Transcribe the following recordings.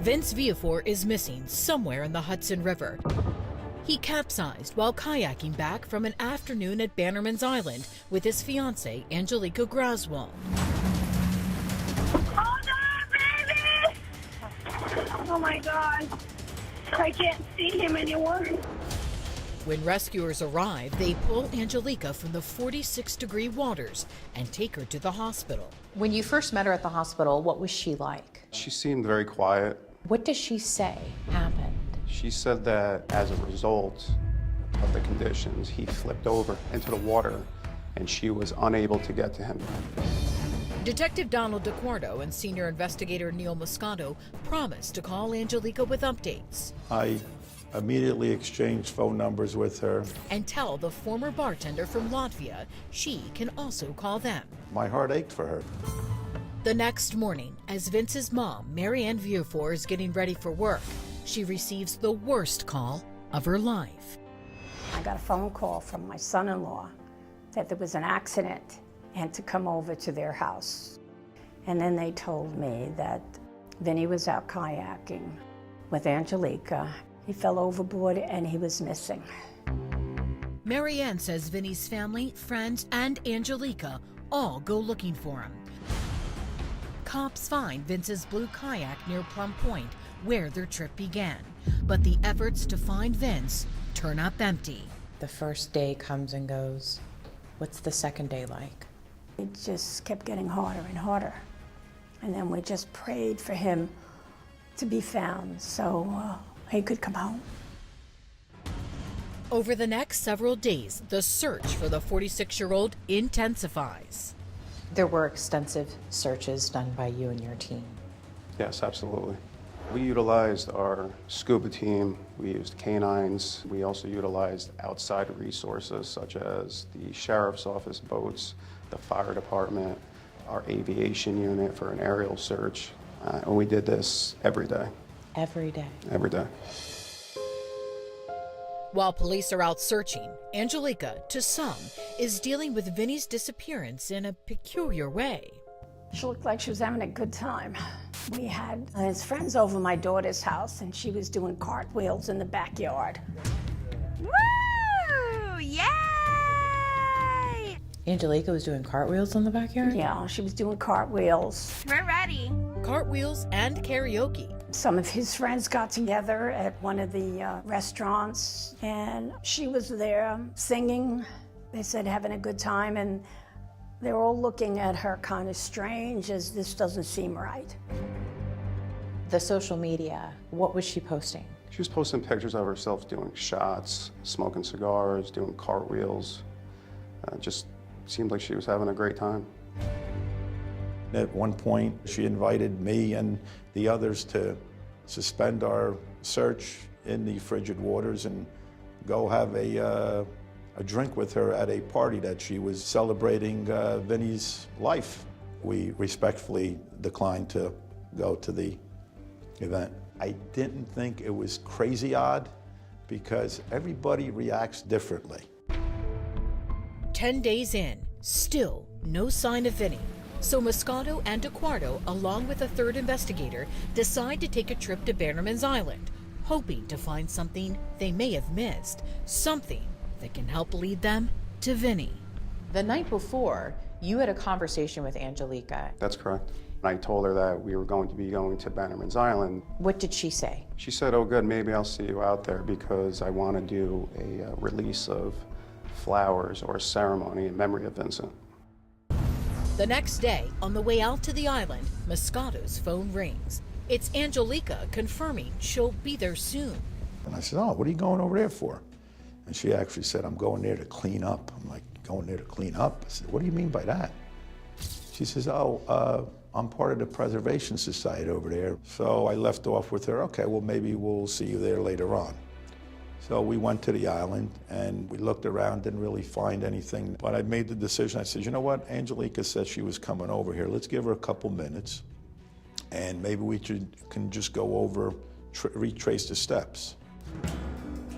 Vince Viafor is missing somewhere in the Hudson River. He capsized while kayaking back from an afternoon at Bannerman's Island with his fiance, Angelica Graswell. Hold on, baby! Oh my God. I can't see him anymore. When rescuers arrive, they pull Angelica from the 46-degree waters and take her to the hospital. When you first met her at the hospital, what was she like? She seemed very quiet. What does she say happened? She said that as a result of the conditions, he flipped over into the water and she was unable to get to him. Detective Donald DeQuardo and senior investigator Neil Moscato promised to call Angelica with updates. I immediately exchanged phone numbers with her. And tell the former bartender from Latvia she can also call them. My heart ached for her. The next morning, as Vince's mom, Marianne Viafor, is getting ready for work, she receives the worst call of her life. I got a phone call from my son-in-law that there was an accident and to come over to their house. And then they told me that Vinny was out kayaking with Angelica. He fell overboard and he was missing. Marianne says Vinny's family, friends, and Angelica all go looking for him. Cops find Vince's blue kayak near Plum Point, where their trip began. But the efforts to find Vince turn up empty. The first day comes and goes. What's the second day like? It just kept getting harder and harder. And then we just prayed for him to be found so he could come home. Over the next several days, the search for the 46-year-old intensifies. There were extensive searches done by you and your team. Yes, absolutely. We utilized our scuba team, we used canines, we also utilized outside resources such as the sheriff's office boats, the fire department, our aviation unit for an aerial search, and we did this every day. Every day? Every day. While police are out searching, Angelica, to some, is dealing with Vinny's disappearance in a peculiar way. She looked like she was having a good time. We had his friends over my daughter's house, and she was doing cartwheels in the backyard. Woo! Yay! Angelica was doing cartwheels in the backyard? Yeah, she was doing cartwheels. We're ready. Cartwheels and karaoke. Some of his friends got together at one of the restaurants, and she was there singing. They said having a good time, and they were all looking at her kind of strange, as this doesn't seem right. The social media, what was she posting? She was posting pictures of herself doing shots, smoking cigars, doing cartwheels. Just seemed like she was having a great time. At one point, she invited me and the others to suspend our search in the frigid waters and go have a drink with her at a party that she was celebrating Vinny's life. We respectfully declined to go to the event. I didn't think it was crazy odd because everybody reacts differently. 10 days in, still no sign of Vinny. So Moscato and DeQuardo, along with a third investigator, decide to take a trip to Bannerman's Island, hoping to find something they may have missed, something that can help lead them to Vinny. The night before, you had a conversation with Angelica. That's correct. I told her that we were going to be going to Bannerman's Island. What did she say? She said, oh good, maybe I'll see you out there because I want to do a release of flowers or a ceremony in memory of Vincent. The next day, on the way out to the island, Moscato's phone rings. It's Angelica confirming she'll be there soon. And I said, oh, what are you going over there for? And she actually said, I'm going there to clean up. I'm like, going there to clean up? I said, what do you mean by that? She says, oh, I'm part of the Preservation Society over there. So I left off with her, okay, well, maybe we'll see you there later on. So we went to the island and we looked around, didn't really find anything. But I made the decision, I said, you know what, Angelica said she was coming over here. Let's give her a couple minutes and maybe we can just go over, retrace the steps.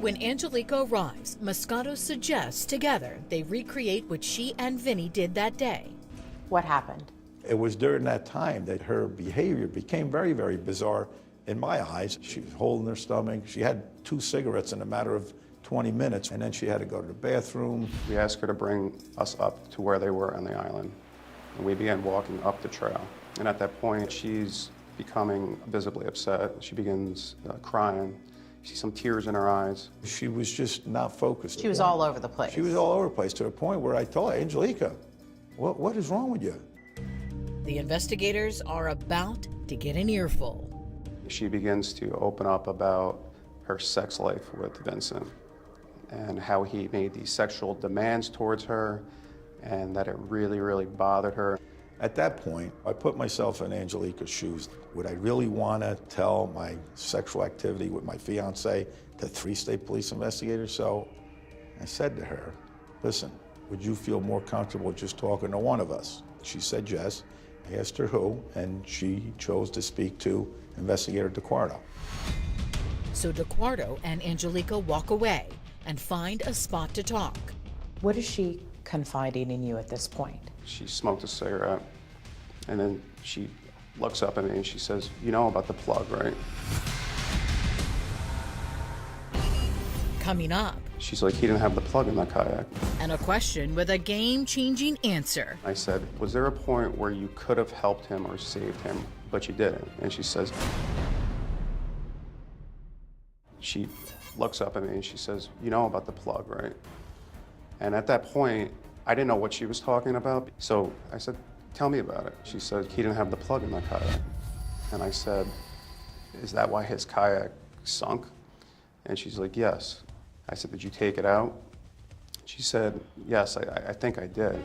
When Angelica arrives, Moscato suggests together they recreate what she and Vinny did that day. What happened? It was during that time that her behavior became very, very bizarre In my eyes, she was holding her stomach. She had 2 cigarettes in a matter of 20 minutes, and then she had to go to the bathroom. We asked her to bring us up to where they were on the island, and we began walking up the trail. And at that point, she's becoming visibly upset. She begins crying. You see some tears in her eyes. She was just not focused. She was all over the place. She was all over the place, to the point where I told her, Angelica, what is wrong with you? The investigators are about to get an earful. She begins to open up about her sex life with Vincent and how he made these sexual demands towards her and that it really, really bothered her. At that point, I put myself in Angelica's shoes. Would I really want to tell my sexual activity with my fiance to 3 state police investigators? So I said to her, listen, would you feel more comfortable just talking to one of us? She said yes. I asked her who, and she chose to speak to Investigator DeQuardo. So DeQuardo and Angelica walk away and find a spot to talk. What is she confiding in you at this point? She smoked a cigarette, and then she looks up at me and she says, you know about the plug, right? Coming up, She's like, he didn't have the plug in that kayak. and a question with a game-changing answer. I said, was there a point where you could have helped him or saved him, but you didn't? And she says, she looks up at me and she says, you know about the plug, right? And at that point, I didn't know what she was talking about. So I said, tell me about it. She said, he didn't have the plug in that kayak. And I said, is that why his kayak sunk? And she's like, yes. I said, did you take it out? She said, yes, I think I did.